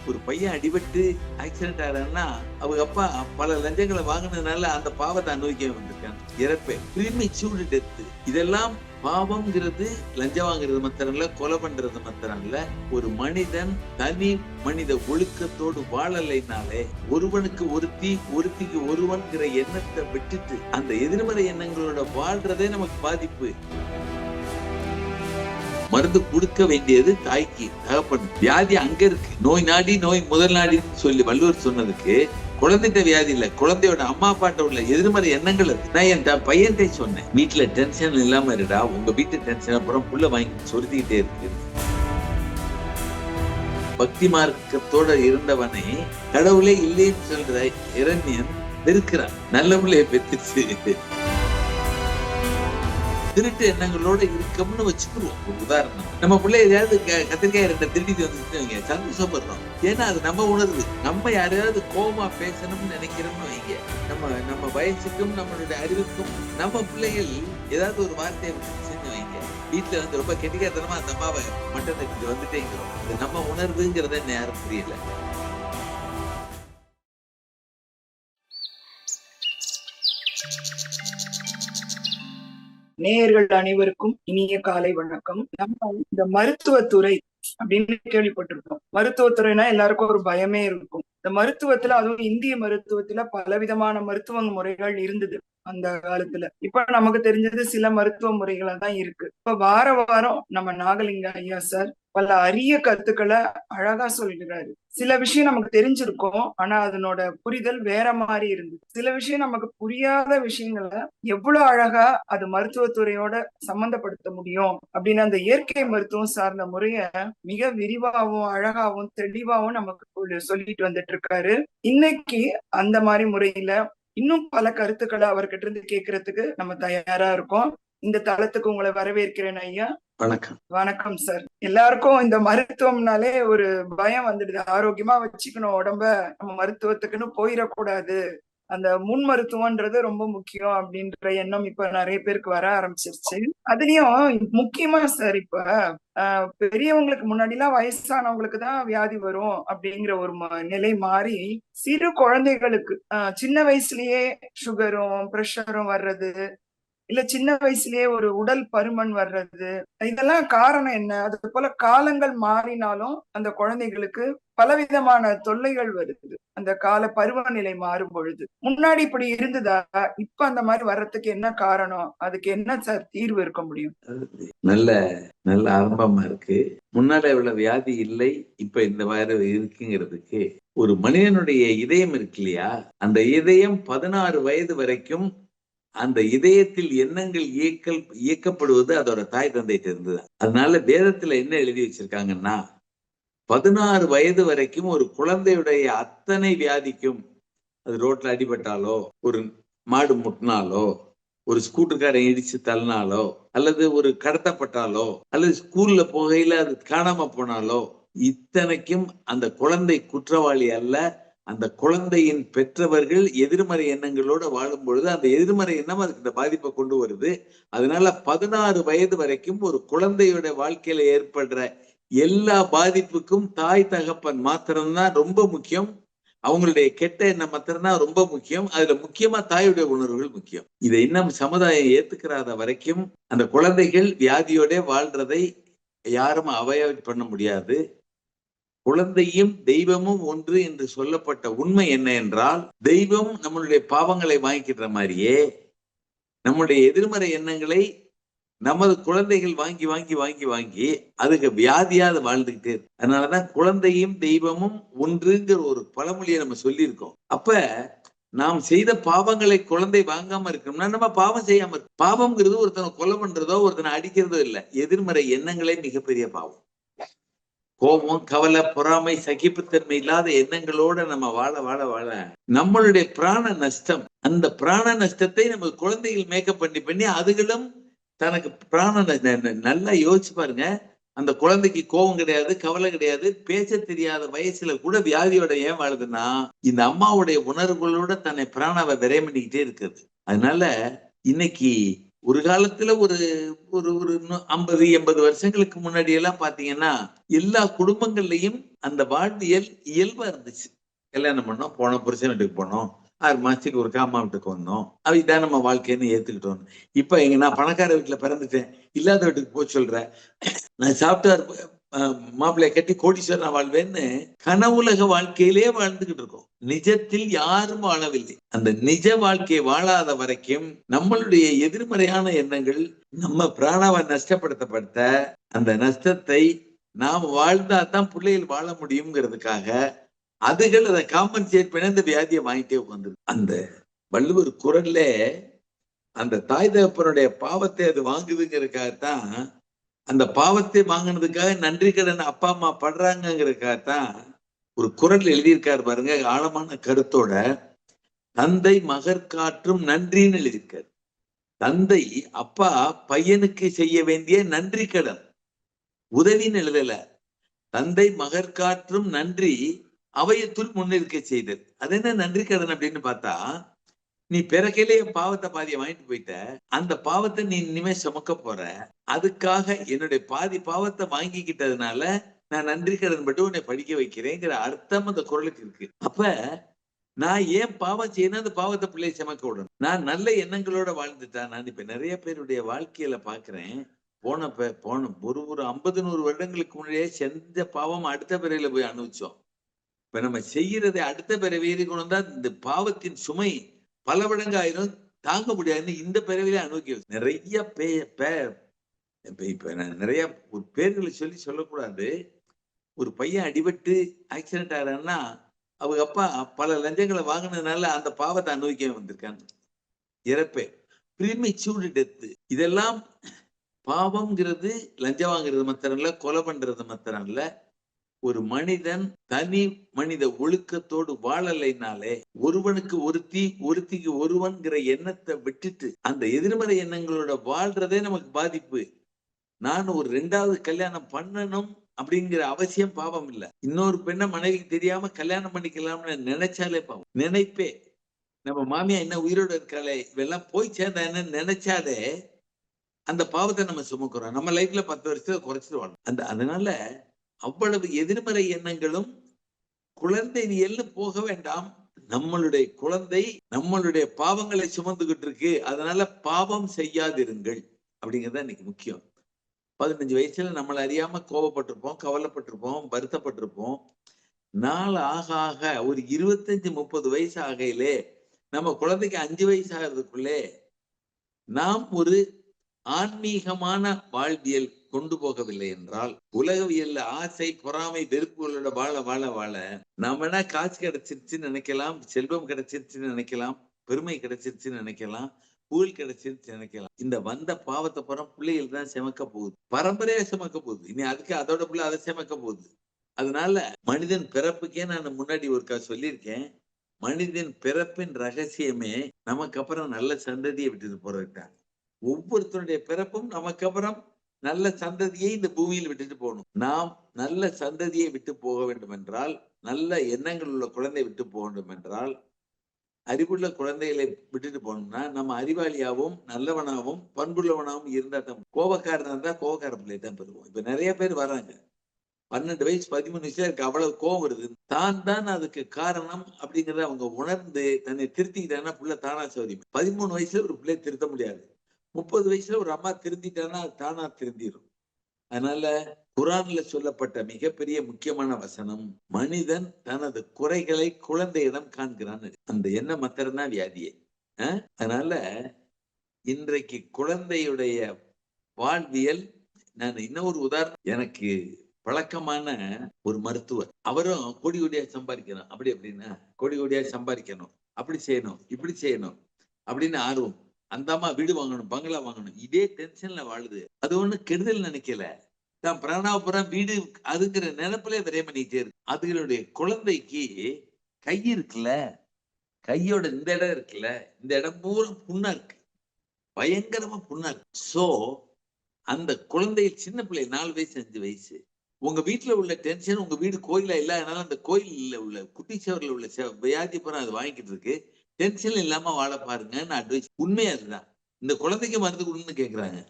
ஒரு பையன் அடிபட்டு ஆக்சிடென்ட் ஆகிறான்னா அவங்க அப்பா பல லஞ்சங்களை வாங்கினதுனால அந்த பாவத்தை அனுபவிக்க வந்திருக்காங்க. இறப்பை ப்ரீமெச்சூர்டு டெத். இதெல்லாம் பாவம்ங்கிறது லஞ்சம் வாங்குறது மாத்திரம் இல்ல, கொலை பண்றது மாத்திரம் இல்ல. ஒரு மனிதன் தனி மனித ஒழுக்கத்தோடு வாழலைனாலே ஒருவனுக்கு ஒருத்தி ஒருத்திக்கு ஒருவன்கிற எண்ணத்தை விட்டுட்டு அந்த எதிர்மறை எண்ணங்களோட வாழ்றதே நமக்கு பாதிப்பு. மருந்து கொடுக்க வேண்டியது தாய்க்கு, தகப்பன். வியாதி அங்க இருக்கு. நோய் நாடி நோய் முதல் நாடின்னு சொல்லி வள்ளுவர் சொன்னதுக்கு குழந்தைகிட்ட வியாதி இல்ல, குழந்தையோட அம்மா அப்பாட்ட உள்ள எதிர்மறை எண்ணங்கள் அது. நான் என் பையன்கிட்ட சொன்னேன், வீட்டுல டென்ஷன் இல்லாம இருடா, உங்க வீட்டு டென்ஷன் அப்புறம் புள்ள வாங்கி சொருத்திக்கிட்டே இருக்கு. பக்தி மார்க்கத்தோட இருந்தவனை கடவுளே இல்லைன்னு சொல்ற இரண்யன் இருக்கிறான். நல்ல பிள்ளைய பெற்றுச்சு. திருட்டு எண்ணங்களோட இருக்கோம்னு வச்சுக்கிறோம். ஒரு உதாரணம், நம்ம பிள்ளை ஏதாவது கத்திரிக்காய் ரெண்டு திருடிட்டு வந்துட்டு சந்தோஷப்படுறோம். ஏன்னா அது நம்ம உணர்வு. நம்ம யாரையாவது கோபமா பேசணும்னு நினைக்கிறோம்னு வைங்க, நம்ம வயசுக்கும் நம்மளுடைய அறிவுக்கும் நம்ம பிள்ளைகள் ஏதாவது ஒரு வார்த்தையை செஞ்சு வைங்க, வீட்டுல வந்து ரொம்ப கெட்டிக்காரத்தனமா அந்த அம்மாவை மட்டன் எடுத்துட்டு வந்துட்டேங்கிறோம். அது நம்ம உணர்வுங்கிறத யாரும் புரியல. நேயர்கள் அனைவருக்கும் இனிய காலை வணக்கம். நம்ம இந்த மருத்துவத்துறை அப்படின்னு கேள்விப்பட்டிருக்கோம். மருத்துவத்துறைனா எல்லாருக்கும் ஒரு பயமே இருக்கும். இந்த மருத்துவத்துல, அதுவும் இந்திய மருத்துவத்துல பலவிதமான மருத்துவ முறைகள் இருந்தது அந்த காலத்துல. இப்ப நமக்கு தெரிஞ்சது சில மருத்துவ முறைகளா தான் இருக்கு. இப்ப வார வாரம் நம்ம நாகலிங்க ஐயா சார் பல அரிய கருத்துக்களை அழகா சொல்லிடுறாரு. சில விஷயம் நமக்கு தெரிஞ்சிருக்கும், ஆனா அதனோட புரிதல் வேற மாதிரி இருந்தது. சில விஷயம் நமக்கு புரியாத விஷயங்களை எவ்வளவு அழகா அது மருத்துவத்துறையோட சம்பந்தப்படுத்த முடியும் அப்படின்னு அந்த இயற்கை மருத்துவம் சார்ந்த முறைய மிக விரிவாகவும் அழகாவும் தெளிவாகவும் நமக்கு சொல்லிட்டு வந்துட்டு இருக்காரு. இன்னைக்கு அந்த மாதிரி முறையில இன்னும் பல கருத்துக்களை அவர்கிட்ட இருந்து கேட்கறதுக்கு நம்ம தயாரா இருக்கோம். இந்த தளத்துக்கு உங்களை வரவேற்கிறேன் ஐயா. வணக்கம். வணக்கம் சார். எல்லாருக்கும் இந்த மருத்துவம்னாலே ஒரு பயம் வந்துடுது. ஆரோக்கியமா வச்சுக்கணும் உடம்ப, நம்ம மருத்துவத்துக்குன்னு போயிடக்கூடாது, அந்த முன் மருத்துவம்ன்றது ரொம்ப முக்கியம் அப்படின்ற எண்ணம் இப்ப நிறைய பேருக்கு வர ஆரம்பிச்சிருச்சு. அதுலயும் முக்கியமா சார், இப்ப பெரியவங்களுக்கு முன்னாடி எல்லாம் வயசானவங்களுக்கு தான் வியாதி வரும் அப்படிங்கிற ஒரு நிலை மாறி சிறு குழந்தைகளுக்கு சின்ன வயசுலயே சுகரும் பிரஷரும் வர்றது, இல்ல சின்ன வயசுலயே ஒரு உடல் பருமன் வர்றது, இதெல்லாம் காரணம் என்ன? அது போல காலங்கள் மாறினாலும் அந்த குழந்தைகளுக்கு பலவிதமான தொல்லைகள் வருது அந்த கால பருவநிலை மாறும் பொழுது. முன்னாடி இப்படி இருந்ததா? இப்ப அந்த மாதிரி வர்றதுக்கு என்ன காரணம்? அதுக்கு என்ன சார் தீர்வு இருக்க முடியும்? நல்ல ஆரம்பமா இருக்கு. முன்னாடி இவ்வளவு வியாதி இல்லை, இப்ப இந்த மாதிரி இருக்குங்கிறதுக்கு ஒரு மனிதனுடைய இதயம் இருக்கு இல்லையா, அந்த இதயம் 16 வயது வரைக்கும் அந்த இதயத்தில் எண்ணங்கள் இயக்கப்படுவது அதோட தாய் தந்தைட்டு இருந்தது. அதனால வேதத்துல என்ன எழுதி வச்சிருக்காங்கன்னா, 16 வயது வரைக்கும் ஒரு குழந்தையுடைய அத்தனை வியாதிக்கும், அது ரோட்ல அடிபட்டாலோ, ஒரு மாடு முட்டினாலோ, ஒரு ஸ்கூட்டர்காரன் இடிச்சு தள்ளினாலோ, அல்லது ஒரு கடத்தப்பட்டாலோ, அல்லது ஸ்கூல்ல போகையில அது காணாம போனாலோ, இத்தனைக்கும் அந்த குழந்தை குற்றவாளி அல்ல. அந்த குழந்தையின் பெற்றவர்கள் எதிர்மறை எண்ணங்களோட வாழும் பொழுது அந்த எதிர்மறை எண்ணம் அதுக்கு இந்த பாதிப்பை கொண்டு வருது. அதனால 16 வயது வரைக்கும் ஒரு குழந்தையோட வாழ்க்கையில ஏற்படுற எல்லா பாதிப்புக்கும் தாய் தகப்பன் மாத்திரம்தான் ரொம்ப முக்கியம். அவங்களுடைய கெட்ட எண்ணம் மாத்திரம்தான் ரொம்ப முக்கியம். அதுல முக்கியமா தாயுடைய உணர்வுகள் முக்கியம். இதை இன்னும் சமுதாயம் ஏத்துக்கிறாத வரைக்கும் அந்த குழந்தைகள் வியாதியோட வாழ்றதை யாரும் அவாய்ட் பண்ண முடியாது. குழந்தையும் தெய்வமும் ஒன்று என்று சொல்லப்பட்ட உண்மை என்ன என்றால், தெய்வம் நம்மளுடைய பாவங்களை வாங்கிக்கிற மாதிரியே நம்முடைய எதிர்மறை எண்ணங்களை நமது குழந்தைகள் வாங்கி வாங்கி வாங்கி வாங்கி அதுக்கு வியாதியாவது வாழ்ந்துகிட்டே இருக்கு. அதனாலதான் குழந்தையும் தெய்வமும் ஒன்றுங்கிற ஒரு பழமொழியை நம்ம சொல்லியிருக்கோம். அப்ப நாம் செய்த பாவங்களை குழந்தை வாங்காம இருக்கணும்னா நம்ம பாவம் செய்யாம இருக்கு. பாவம்ங்கிறது ஒருத்தனை கொலை பண்றதோ ஒருத்தனை அடிக்கிறதோ இல்லை, எதிர்மறை எண்ணங்களே மிகப்பெரிய பாவம். கோபம், கவலை, பொறாமை, சகிப்புத்தன்மை இல்லாத எண்ணங்களோட நம்ம வாழ வாழ வாழ நம்மளுடைய பிராண நஷ்டம். அந்த பிராண நஷ்டத்தை நம்ம குழந்தைகள் மேக்கப் பண்ணி அதுகளும் தனக்கு பிராண நல்லா யோசிச்சு பாருங்க. அந்த குழந்தைக்கு கோபம் கிடையாது, கவலை கிடையாது, பேச தெரியாத வயசுல கூட வியாதியோட ஏன் வாழுதுன்னா இந்த அம்மாவுடைய உணர்வுகளோட தன்னை பிராணாவை விரைய பண்ணிக்கிட்டே இருக்குது. அதனால இன்னைக்கு ஒரு காலத்துல ஒரு ஒரு ஒரு 50-80 வருஷங்களுக்கு முன்னாடி எல்லாம் பாத்தீங்கன்னா எல்லா குடும்பங்கள்லயும் அந்த வாழ்வியல் இயல்பா இருந்துச்சு. கல்யாணம் பண்ணோம், போனோம், புருஷன் வீட்டுக்கு போனோம், 6 மாசத்துக்கு ஒருக்கா அம்மா வீட்டுக்கு வந்தோம், இதான் நம்ம வாழ்க்கைன்னு ஏத்துக்கிட்டோம். இப்ப எங்க நான் பணக்கார வீட்டுல பிறந்துட்டேன், இல்லாத வீட்டுக்கு போய் சொல்றேன், நான் சாப்பிட்டா மாப்பிள்ளைய கட்டி கோடீஸ்வரன் வாழ்வேன்னு கனவுலக வாழ்க்கையிலே வாழ்ந்துகிட்டு இருக்கோம். நிஜத்தில் யாரும் வாழவில்லை. அந்த நிஜ வாழ்க்கையை வாழாத வரைக்கும் நம்மளுடைய எதிர்மறையான எண்ணங்கள் நம்ம பிராணாவை நஷ்டப்படுத்த அந்த நஷ்டத்தை நாம் வாழ்ந்தா தான் பிள்ளைகள் வாழ முடியுங்கிறதுக்காக அதுகள் அதை காம்பன்சேட் பண்ணி அந்த வியாதியை வாங்கிட்டே உட்காந்து. அந்த வள்ளுவர் குரல்ல அந்த தாய் தகப்பனுடைய பாவத்தை அது வாங்குதுங்கிறதுக்காகத்தான், அந்த பாவத்தை வாங்கினதுக்காக நன்றி கடன் அப்பா அம்மா படுறாங்கிறதுக்காகத்தான் ஒரு குரல் எழுதியிருக்காரு பாருங்க, ஆழமான கருத்தோட. தந்தை மகற்காற்றும் நன்றின்னு எழுதியிருக்காரு. தந்தை அப்பா பையனுக்கு செய்ய வேண்டிய நன்றி கடன், உதவின்னு எழுதல. தந்தை மகற்காற்றும் நன்றி அவையத்துள் முன்னிற்க செய்தல். அது என்ன நன்றி கடன் அப்படின்னு பார்த்தா, நீ பிறக்கையிலே பாவத்தை பாதியை வாங்கிட்டு போயிட்ட, அந்த பாவத்தை நீ இனிமே சுமக்க போற, அதுக்காக என்னுடைய பாதி பாவத்தை வாங்கிக்கிட்டதுனால நான் நன்றி கடன் பட்டு உன்னை படிக்க வைக்கிறேங்கிற அர்த்தம் அந்த குரலுக்கு இருக்கு. அப்ப நான் ஏன் பாவம் செய்யணும், அந்த பாவத்தை பிள்ளை சுமக்க விடணும். நான் நல்ல எண்ணங்களோட வாழ்ந்துட்டா. நான் இப்ப நிறைய பேருடைய வாழ்க்கையில பாக்குறேன், போன ஒரு 50-100 வருடங்களுக்கு முன்னாடியே செஞ்ச பாவம் அடுத்த பிறவில போய் அனுபவிச்சோம். இப்ப நம்ம செய்யறதை அடுத்த பிறவியில கொண்டு வந்தா இந்த பாவத்தின் சுமை பல மடங்கு ஆயிரும், தாங்க முடியாதுன்னு இந்த பிறவிலே அனுபவிக்க நிறைய இப்ப நான் நிறைய ஒரு பேர்களை சொல்லக்கூடாது. ஒரு பையன் அடிபட்டு ஆக்சிடென்ட் ஆகிறான்னா அவங்க அப்பா பல லஞ்சங்களை வாங்கினதுனால அந்த பாவத்தை அனுபவிக்க வந்திருக்காங்க. இறப்பே ப்ரீமெச்சூர் டெத்து. இதெல்லாம் பாவம்ங்கிறது லஞ்சம் வாங்குறது மாத்திரம் இல்ல, கொலை பண்றது மாத்திரம் இல்ல. ஒரு மனிதன் தனி மனித ஒழுக்கத்தோடு வாழலைனாலே, ஒருவனுக்கு ஒருத்தி ஒருத்திக்கு ஒருவன்கிற எண்ணத்தை விட்டுட்டு அந்த எதிர்மறை எண்ணங்களோட வாழ்றதே நமக்கு பாதிப்பு. நான் ஒரு 2வது கல்யாணம் பண்ணணும் அப்படிங்கிற அவசியம் பாவம் இல்ல. இன்னொரு பெண்ணை மனைவிக்கு தெரியாம கல்யாணம் பண்ணிக்கலாம்னு நினைச்சாலே பாவம். நினைப்பே நம்ம மாமியா என்ன உயிரோட இருக்காளே, இவெல்லாம் போய் சேர்ந்தா என்ன நினைச்சாலே அந்த பாவத்தை நம்ம சுமக்கிறோம். நம்ம லைஃப்ல 10 வருஷத்துல குறைச்சிட்டு வாழணும். அதனால அவ்வளவு எதிர்மறை எண்ணங்களும் குழந்தையியல்னு போக வேண்டாம். நம்மளுடைய குழந்தை நம்மளுடைய பாவங்களை சுமந்துகிட்டு இருக்கு, அதனால பாவம் செய்யாதிருங்கள் அப்படிங்கிறது இன்னைக்கு முக்கியம். 15 வயசுல நம்மளை அறியாம கோபப்பட்டிருப்போம், கவலைப்பட்டிருப்போம், வருத்தப்பட்டிருப்போம். நாள் ஆக ஆக ஒரு 25-30 வயசு ஆகையிலே நம்ம குழந்தைக்கு 5 வயசு ஆகிறதுக்குள்ளே நாம் ஒரு ஆன்மீகமான வாழ்வியல் கொண்டு போகவில்லை என்றால், உலகவியல்ல ஆசை, பொறாமை, வெறுப்புகளோட வாழ வாழ வாழ நாம காசு கிடைச்சிருச்சுன்னு நினைக்கலாம், செல்வம் கிடைச்சிருச்சுன்னு நினைக்கலாம், பெருமை கிடைச்சிருச்சுன்னு நினைக்கலாம், புகழ் கிடைச்சிருச்சு நினைக்கலாம். இந்த வந்த பாவத்தை புறம் பிள்ளைகள் தான் சுமக்க போகுது, பரம்பரையா சுமக்க போகுது. இனி அதுக்கு அதோட பிள்ளை அதை சுமக்க போகுது. அதனால மனிதன் பிறப்புக்கே நான் முன்னாடி ஒருக்கா சொல்லியிருக்கேன், மனிதன் பிறப்பின் ரகசியமே நமக்கு அப்புறம் நல்ல சந்ததியை விட்டுட்டு போறதுதான். ஒவ்வொருத்தருடைய பிறப்பும் நமக்கு அப்புறம் நல்ல சந்ததியை இந்த பூமியில் விட்டுட்டு போகணும். நாம் நல்ல சந்ததியை விட்டு போக வேண்டும் என்றால், நல்ல எண்ணங்கள் உள்ள குழந்தை விட்டு போக வேண்டும் என்றால், அறிவுள்ள குழந்தைகளை விட்டுட்டு போனோம்னா நம்ம அறிவாளியாவும் நல்லவனாவும் பண்புள்ளவனாவும் இருந்தா தான். கோபக்காரனா இருந்தா கோபக்கார பிள்ளையை தான் பெறுவோம். இப்ப நிறைய பேர் வராங்க, 12 வயசு 13 வயசுல இருக்கு, அவ்வளவு கோபம் வருது, தான் அதுக்கு காரணம் அப்படிங்கறத அவங்க உணர்ந்து தன்னை திருத்திக்கிட்டாங்கன்னா புள்ள தானா சௌரியம். 13 வயசுல ஒரு பிள்ளையை திருத்த முடியாது. 30 வயசுல ஒரு அம்மா திருந்திட்டான்னா தானா திருந்திடும். அதனால குரான்ல சொல்லப்பட்ட மிகப்பெரிய முக்கியமான வசனம், மனிதன் தனது குறைகளை குழந்தையிடம் காண்கிறான். அந்த எண்ணம் மாத்திரம் தான் வியாதியே. அதனால இன்றைக்கு குழந்தையுடைய வாழ்வியல், நான் இன்னொரு உதாரணம், எனக்கு பழக்கமான ஒரு மருத்துவர், அவரும் கோடி கோடியா சம்பாதிக்கணும், அப்படி அப்படின்னா கோடி கோடியா சம்பாதிக்கணும், அப்படி செய்யணும், இப்படி செய்யணும் அப்படின்னு ஆர்வம். அந்த அம்மா வீடு வாங்கணும், பங்களா வாங்கணும், இதே டென்ஷன்ல வாழுது. அது ஒண்ணு கெடுதல் நினைக்கல, தான் பிராணாபுரம் வீடு அதுங்கிற நினைப்புல விரைய பண்ணிட்டே இருக்கு. அதுகளுடைய குழந்தைக்கு கை இருக்குல்ல, கையோட இந்த இடம் இருக்குல்ல, இந்த இடம் பூரா புண்ணா இருக்கு, பயங்கரமா புண்ணா இருக்கு. சோ அந்த குழந்தை சின்ன பிள்ளை 4 வயசு 5 வயசு, உங்க வீட்டுல உள்ள டென்ஷன் உங்க வீடு கோயிலா இல்லாதனால அந்த கோயில்ல உள்ள குட்டி சவரில் உள்ள வியாதி பூரா அது வாங்கிட்டு இருக்கு. டென்ஷன் இல்லாம வாழ பாருங்கன்னு அட்வைஸ். உண்மையா அதுதான். இந்த குழந்தைக்கு மருந்து கொடுன்னு கேக்குறாங்க.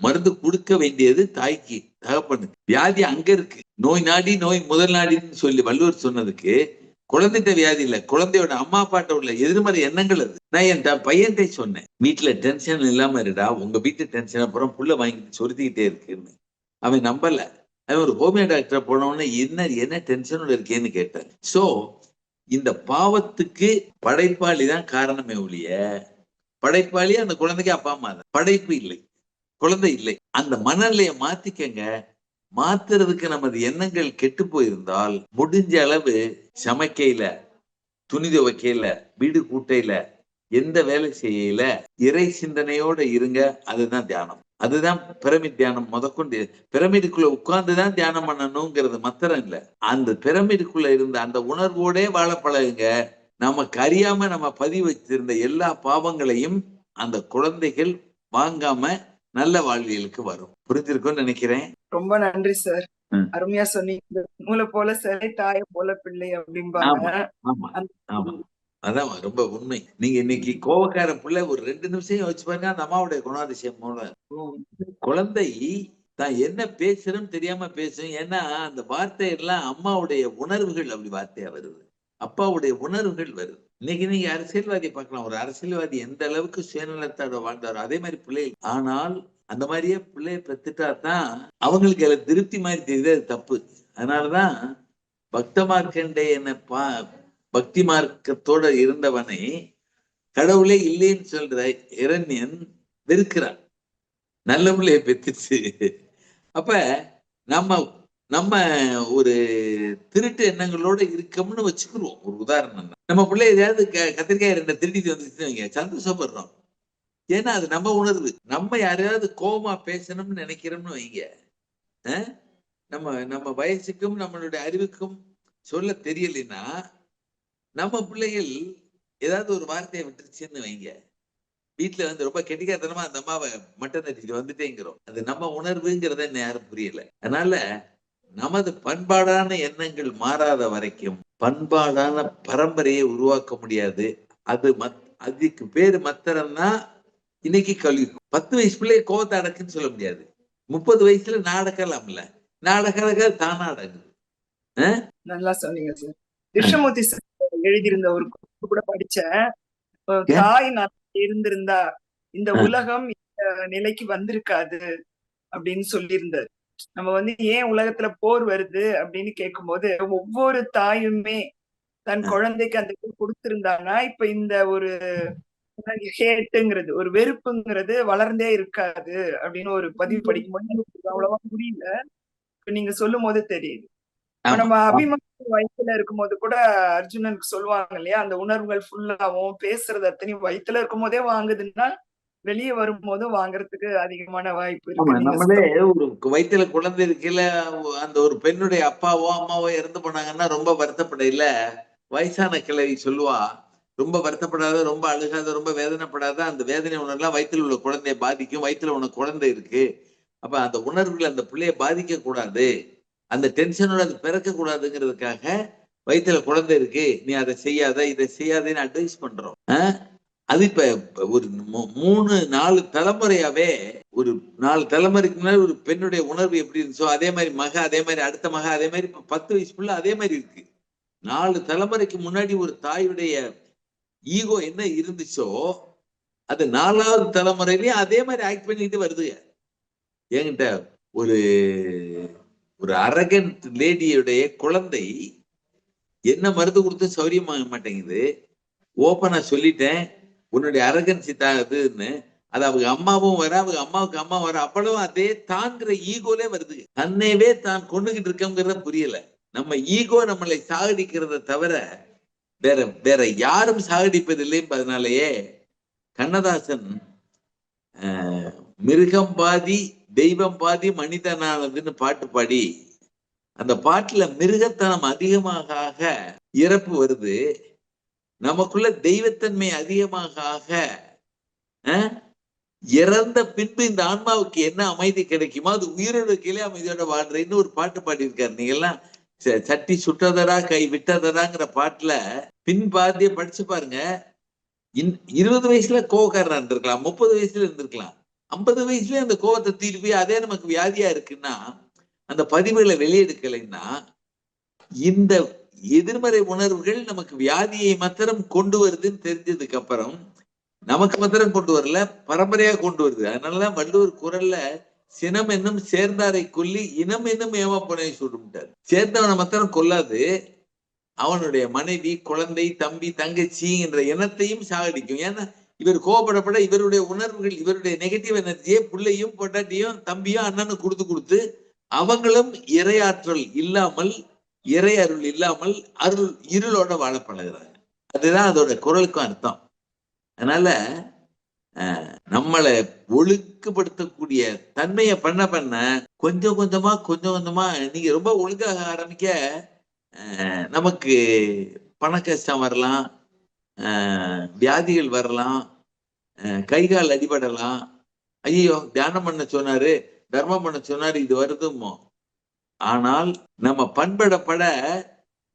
மருந்து கொடுக்க வேண்டியது தாய்க்கு, தகப்பனுக்கு. வியாதி அங்க இருக்கு. நோய் நாடி நோய் முதல் நாடின்னு சொல்லி வள்ளுவர் சொன்னதுக்கு குழந்தைகிட்ட வியாதி இல்ல, குழந்தையோட அம்மா அப்பாட்ட உள்ள எதிர்மறை எண்ணங்கள் அது. நான் என் பையன்கிட்ட சொன்னேன், வீட்டுல டென்ஷன் இல்லாம இருடா, உங்க வீட்டு டென்ஷன் அப்புறம் புள்ள வாங்கிட்டு சொருத்திக்கிட்டே இருக்குன்னு. அவன் நம்பல. அவன் ஒரு ஹோமியோ டாக்டர் போனவொடனே என்ன டென்ஷனோட இருக்கேன்னு கேட்டேன். சோ இந்த பாவத்துக்கு படைப்பாளி தான் காரணமே ஒழிய, படைப்பாளி அந்த குழந்தைக்கு அப்பா அம்மா தான். படைப்பு இல்லை, குழந்தை இல்லை. அந்த மனநிலையை மாத்திக்கங்க. மாத்துறதுக்கு நமது எண்ணங்கள் கெட்டு போயிருந்தால் முடிஞ்ச அளவு சமைக்கையில, துணி துவைக்கையில, வீடு கூட்டையில, எந்த வேலை செய்யல இறை சிந்தனையோட இருங்க. அதுதான் தியானம். அதுதான் பிரமிட் தியானம். முதற்கொண்டு பிரமிடுக்குள்ள உட்கார்ந்துதான் தியானம் பண்ணணுங்கிறது மாத்திரம் இல்ல, அந்த பிரமிடுக்குள்ள இருந்த அந்த உணர்வோட வாழ பழகுங்க. நமக்கு அறியாம நம்ம பதிவு வச்சிருந்த எல்லா பாவங்களையும் அந்த குழந்தைகள் வாங்காம நல்ல வாழ்வியலுக்கு வரும். புரிஞ்சிருக்கும்னு நினைக்கிறேன். ரொம்ப நன்றி சார். அருமையா சொன்னீங்க. நூலை போல சிலை, தாயை போல பிள்ளை அப்படிம்பாங்க. அதான் ரொம்ப உண்மை. நீங்க இன்னைக்கு கோவக்கார பிள்ளை ஒரு 2 நிமிஷம் யோசிச்சு பாருங்க, அந்த அம்மாவுடைய குணாதிசயம் மூலம். குழந்தை தான் என்ன பேசுறோம் தெரியாம பேசும். ஏன்னா அந்த வார்த்தை எல்லாம் அம்மாவுடைய உணர்வுகள் அப்படி வார்த்தையா வருது, அப்பாவுடைய உணர்வுகள் வருது. இன்னைக்கு நீங்க அரசியல்வாதியை பார்க்கலாம். ஒரு அரசியல்வாதி எந்த அளவுக்கு சுயநலத்தோட வாழ்ந்தாரோ அதே மாதிரி பிள்ளை. ஆனால் அந்த மாதிரியே பிள்ளைய பெத்துட்டா தான் அவங்களுக்கு அதுல திருப்தி மாதிரி தெரியுது. அது தப்பு. அதனாலதான் பக்த மார்க்கண்டே என்ன பக்தி மார்க்கத்தோட இருந்தவனை கடவுளே இல்லைன்னு சொல்ற இரண்யன் வெறுக்கிறான். நல்ல பிள்ளைய பெத்துச்சு. அப்ப நம்ம நம்ம ஒரு திருட்டு எண்ணங்களோட இருக்கோம்னு வச்சுக்கிறோம். ஒரு உதாரணம், நம்ம பிள்ளை எதையாவது கத்திரிக்காய் 2 திருடிட்டு வந்துச்சுன்னு வைங்க, சந்தோஷப்படுறோம். ஏன்னா அது நம்ம உணர்வு. நம்ம யாரையாவது கோபமா பேசணும்னு நினைக்கிறோம்னு வைங்க, நம்ம வயசுக்கும் நம்மளுடைய அறிவுக்கும் சொல்ல தெரியலைன்னா நம்ம பிள்ளைகள் ஏதாவது ஒரு வார்த்தையை விட்டுருச்சுன்னு வைங்க, வீட்டுல வந்து ரொம்ப கெட்டிக்காரத்தனமா அந்த அம்மாவை மட்டன் அடிச்சுட்டு வந்துட்டேங்கிறோம். அது நம்ம உணர்வுங்கிறத என்ன யாரும் புரியல. அதனால நமது பண்பாடான எண்ணங்கள் மாறாத வரைக்கும் பண்பாடான பரம்பரையை உருவாக்க முடியாது. அதுக்கு பேரு மத்திரம்னா இன்னைக்கு கல்விக்கும். 10 வயசு பிள்ளைய கோவத்தை அடக்குன்னு சொல்ல முடியாது. 30 வயசுல நாடகலாம்ல, நாடக தானா அடங்குது. நல்லா சொன்னீங்க சார். கிருஷ்ணமூர்த்தி சார் எழுதியிருந்த ஒரு கூட படிச்ச, தாய் நல்லா இருந்திருந்தா இந்த உலகம் இந்த நிலைக்கு வந்திருக்காது அப்படின்னு சொல்லியிருந்தாரு. நம்ம வந்து ஏன் உலகத்துல போர் வருது அப்படின்னு கேட்கும்போது, ஒவ்வொரு தாயுமே தன் குழந்தைக்கு அந்த கொடுத்திருந்தாங்கன்னா இப்ப இந்த ஒரு ஹேட்டுங்கிறது, ஒரு வெறுப்புங்கிறது வளர்ந்தே இருக்காது அப்படின்னு ஒரு பதிவு படிக்கும்போது அவ்வளவா புரியல. இப்ப நீங்க சொல்லும் போது தெரியுது. நம்ம அபிமன்யு வயிற்றுல இருக்கும்போது கூட அர்ஜுனனுக்கு சொல்லுவாங்க இல்லையா, அந்த உணர்வுகள் ஃபுல்லாவும் பேசுறது அத்தனையும் வயிற்றுல இருக்கும் போதே வாங்குதுன்னா வெளியே வரும்போது வாங்குறதுக்கு அதிகமான வாய்ப்பு இருக்கு. நம்மளே ஒரு வயிற்றுல குழந்தை இருக்கல, அந்த ஒரு பெண்ணுடைய அப்பாவோ அம்மாவோ இறந்து போனாங்கன்னா ரொம்ப வருத்தப்பட இல்ல, வயசான கிழவி சொல்லுவா, ரொம்ப வருத்தப்படாத, ரொம்ப அழுகாத, ரொம்ப வேதனைப்படாத. அந்த வேதனை உணர்வுலாம் வயிற்றுல உள்ள குழந்தைய பாதிக்கும். வயிற்றுல உனக்கு குழந்தை இருக்கு, அப்ப அந்த உணர்வுகள் அந்த பிள்ளைய பாதிக்க கூடாது, அந்த டென்ஷனோட அது பிறக்க கூடாதுங்கிறதுக்காக வயிற்றுல குழந்தை இருக்கு, நீ அதை செய்யாத இதை செய்யாதேன்னு அட்வைஸ் பண்றோம். அது இப்ப ஒரு 3-4 தலைமுறையாவே, ஒரு 4 தலைமுறைக்கு முன்னாடி ஒரு பெண்ணுடைய உணர்வு எப்படி இருந்துச்சோ அதே மாதிரி மக, அதே மாதிரி அடுத்த மக, அதே மாதிரி இப்ப 10 வயசுக்குள்ள அதே மாதிரி இருக்கு. 4 தலைமுறைக்கு முன்னாடி ஒரு தாயுடைய ஈகோ என்ன இருந்துச்சோ அது 4வது தலைமுறையிலயும் அதே மாதிரி ஆக்ட் பண்ணிட்டு வருது. என்கிட்ட ஒரு அரகன்ட் லேடியுடைய குழந்தை என்ன மருந்து கொடுத்து சௌரியமாக மாட்டேங்குது. ஓப்பனா சொல்லிட்டேன், உன்னுடைய அரகன்சி தாதுன்னு. அது அவங்க அம்மாவும் வர, அவங்க அம்மாவுக்கு அம்மா வர, அவ்வளவும் அதே தாங்கிற ஈகோலே வருது. தன்னையவே தான் கொண்டுகிட்டு இருக்கோங்கிறத புரியல. நம்ம ஈகோ நம்மளை சாகடிக்கிறத தவிர வேற யாரும் சாகடிப்பதில்லை. அதனாலேயே கண்ணதாசன் மிருகம் பாதி தெய்வம் பாதி மனிதனானதுன்னு பாட்டு பாடி, அந்த பாட்டுல மிருகத்தனம் அதிகமாக இறப்பு வருது, நமக்குள்ள தெய்வத்தன்மை அதிகமாக இறந்த பின்பு இந்த ஆன்மாவுக்கு என்ன அமைதி கிடைக்குமோ அது உயிரோட கீழே அமைதியோட வாழ்றேன்னு ஒரு பாட்டு பாடியிருக்காரு. நீங்க எல்லாம் சட்டி சுட்டதரா கை விட்டதராங்கிற பாட்டுல பின் பாதிய படிச்சு பாருங்க. 20 வயசுல கோவக்காரனா இருந்திருக்கலாம், 30 வயசுல இருந்திருக்கலாம், 50 வயசுல அந்த கோவத்தை தீட்டு போய் அதே நமக்கு வியாதியா இருக்குன்னா, அந்த பதிவுகளை வெளியெடுக்கலைன்னா, இந்த எதிர்மறை உணர்வுகள் நமக்கு வியாதியை மாத்திரம் கொண்டு வருதுன்னு தெரிஞ்சதுக்கு அப்புறம் நமக்கு மாத்திரம் கொண்டு வரல, பரம்பரையா கொண்டு வருது. அதனாலதான் வள்ளுவர் குரல்ல சினம் என்னும் சேர்ந்தாரை கொல்லி இனம் என்னும் ஏமாப்பனை சுடும்ட்டார். சேர்ந்தவனை மாத்திரம் கொல்லாது, அவனுடைய மனைவி, குழந்தை, தம்பி, தங்கச்சி என்ற எண்ணத்தையும் சாகடிக்கும். ஏன்னா இவர் கோபப்படப்பட இவருடைய உணர்வுகள், இவருடைய நெகட்டிவ் எனர்ஜியை பிள்ளையும் பொட்டாட்டியும் தம்பியும் அண்ணனும் கொடுத்து அவங்களும் இறையாற்றல் இல்லாமல், இறை அருள் இல்லாமல் அருள் இருளோட வாழ பழகிறாங்க. அதுதான் அதோட குரலுக்கும் அர்த்தம். அதனால நம்மளை ஒழுங்குபடுத்தக்கூடிய தன்மையை பண்ண கொஞ்சம் கொஞ்சமா நீங்க ரொம்ப ஒழுங்காக ஆரம்பிக்க நமக்கு பண கஷ்டம் வரலாம், வியாதிகள் வரலாம், கைகால் அடிபடலாம். ஐயோ தியானம் பண்ண சொன்னாரு, தர்மம் பண்ண சொன்னாரு, இது வருதுமோ. ஆனால் நம்ம பண்படப்பட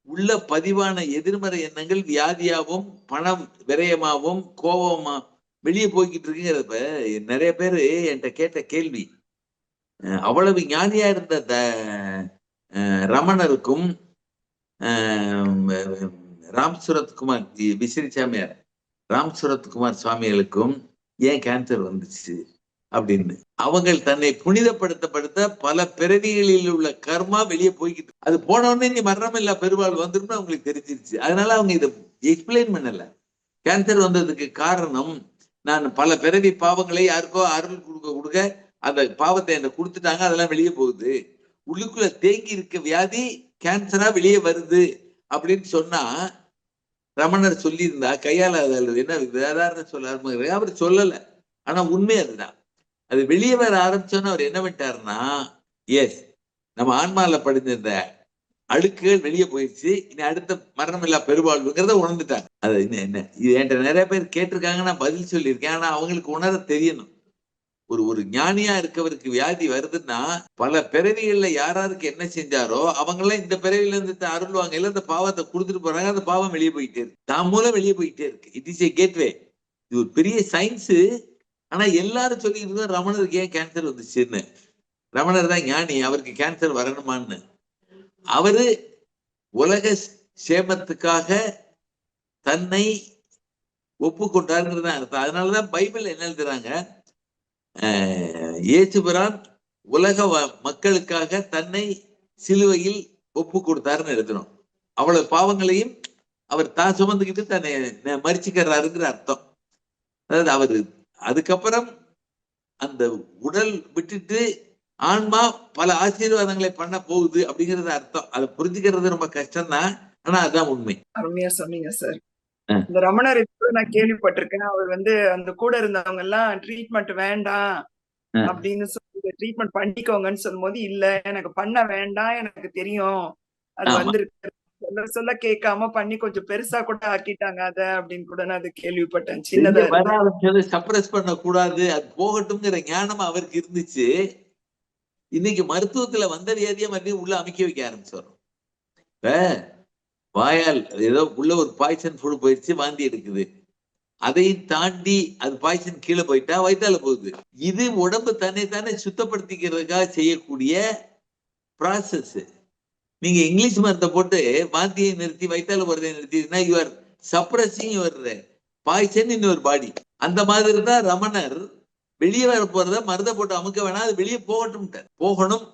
உள்ள பதிவான எதிர்மறை எண்ணங்கள் வியாதியாவும் பணம் விரயமாவும் கோபமா வெளியே போய்கிட்டு இருக்குங்கிறத நிறைய பேரு என்கிட்ட கேட்ட கேள்வி. அவ்வளவு ஞானியா இருந்த ரமணருக்கும் ராம் சுரத்குமார் விசிறி சாமியார் ராம் சுரத்குமார் சுவாமிகளுக்கும் ஏன் கேன்சர் வந்துச்சு அப்படின்னு அவங்க தன்னை புனிதப்படுத்த பல பிறவிகளில் உள்ள கர்மா வெளியே போய்கிட்டு, அது போனோடனே நீ மரணம் இல்ல பெருவாள் வந்துடும் அவங்களுக்கு தெரிஞ்சிருச்சு. அதனால அவங்க இதை எக்ஸ்பிளைன் பண்ணல. கேன்சர் வந்ததுக்கு காரணம் நான் பல பிறவி பாவங்களை யாருக்கோ அருள் கொடுக்க அந்த பாவத்தை என்ன கொடுத்துட்டாங்க, அதெல்லாம் வெளியே போகுது, உள்ளுக்குள்ள தேங்கி இருக்க வியாதி கேன்சரா வெளியே வருது அப்படின்னு சொன்னா ரமணர் சொல்லி இருந்தா கையால என்ன வேதாரண சொல்ல அவர் சொல்லல. ஆனா உண்மை அதுதான். அது வெளியே வர ஆரம்பிச்சோன்னு அவர் என்ன பண்ணிட்டாருன்னா, எஸ் நம்ம ஆன்மால படிஞ்சிருந்த அழுக்குகள் வெளியே போயிடுச்சு, இனி அடுத்த மரணம் இல்லா பெருவாழ்வுங்கிறத உணர்ந்துட்டாங்க. அது என்ன இது என்கிட்ட நிறைய பேர் கேட்டிருக்காங்க, நான் பதில் சொல்லியிருக்கேன். ஆனா அவங்களுக்கு உணர தெரியணும். ஒரு ஞானியா இருக்கவருக்கு வியாதி வருதுன்னா பல பிறவிகள்ல யாராருக்கு என்ன செஞ்சாரோ அவங்கெல்லாம் இந்த பிறவில இருந்து அருள்வாங்க, இல்ல இந்த பாவத்தை கொடுத்துட்டு போறாங்க, அந்த பாவம் வெளியே போயிட்டே இருக்கு, தான் மூலம் வெளியே போயிட்டே இருக்கு. It is a gateway. இது ஒரு பெரிய சயின்ஸ். ஆனா எல்லாரும் சொல்லிட்டு இருக்கோம் ரமணருக்கு ஏன் கேன்சர் வந்துச்சுன்னு. ரமணர் தான் ஞானி, அவருக்கு கேன்சர் வரணுமான்னு. அவரு உலக சேமத்துக்காக தன்னை ஒப்புக்கொண்டாருங்கிறது அர்த்தம். அதனாலதான் பைபிள் என்ன எழுதுறாங்க, இயேசுபிரான் உலக மக்களுக்காக தன்னை சிலுவையில் ஒப்பு கொடுத்தாருன்னு எழுதணும். அவ்வளவு பாவங்களையும் அவர் தான் சுமந்துக்கிட்டு தன்னை மறிச்சுக்கிறாருங்கிற அர்த்தம். அதாவது அவரு அதுக்கப்புறம் அந்த உடல் விட்டுட்டு ஆன்மா பல ஆசீர்வாதங்களை பண்ண போகுது அப்படிங்கறது அர்த்தம். அதை புரிஞ்சுக்கிறது ரொம்ப கஷ்டம்தான், ஆனா அதுதான் உண்மை. அருமையா சொன்னீங்க சார். இந்த ரமணர் நான் கேள்விப்பட்டிருக்கேன். அவர் அந்த கூட இருந்தவங்க எல்லாம் ட்ரீட்மெண்ட் வேண்டாம் அப்படின்னு சொல்லி ட்ரீட்மெண்ட் பண்ணிக்கோங்கன்னு சொல்லும் போது, இல்ல எனக்கு பண்ண வேண்டாம், எனக்கு தெரியும் அது வந்திருக்கு சொல்ல கேட்காம பண்ணி கொஞ்சம் பெருசா கூட ஆக்கிட்டாங்க அத அப்படின்னு கூட நான் அதை கேள்விப்பட்டேன். சின்னதா வர ஆரம்பிச்சது சப்ரஸ் பண்ண கூடாது, அது போகட்டும்ங்கிற ஞானம் அவருக்கு இருந்துச்சு. இன்னைக்கு மருத்துவத்துல வந்த வியாதியா மறுபடியும் உள்ள அமைக்க வைக்க ஆரம்பிச்சிடும். வாயால் ஏதோ உள்ள ஒரு பாய்சன் ஃபுட் போயிடுச்சு, வாந்தி எடுக்குது, அதையும் தாண்டி அது பாய்சன் கீழே போயிட்டா வயிற்றால போகுது. இது உடம்பு தானே சுத்தப்படுத்திக்கிறதுக்காக செய்யக்கூடிய ப்ராசஸ். நீங்க இங்கிலீஷ் மருந்தை போட்டு வாந்தியை நிறுத்தி வயிற்றால போறதை நிறுத்தினா you are suppressing your poison in your body. அந்த மாதிரி தான் ரமணர் வெளியே வர போறத மருந்தை போட்டு அமுக்க வேணாம், அது வெளியே போகட்டும், போகணும்.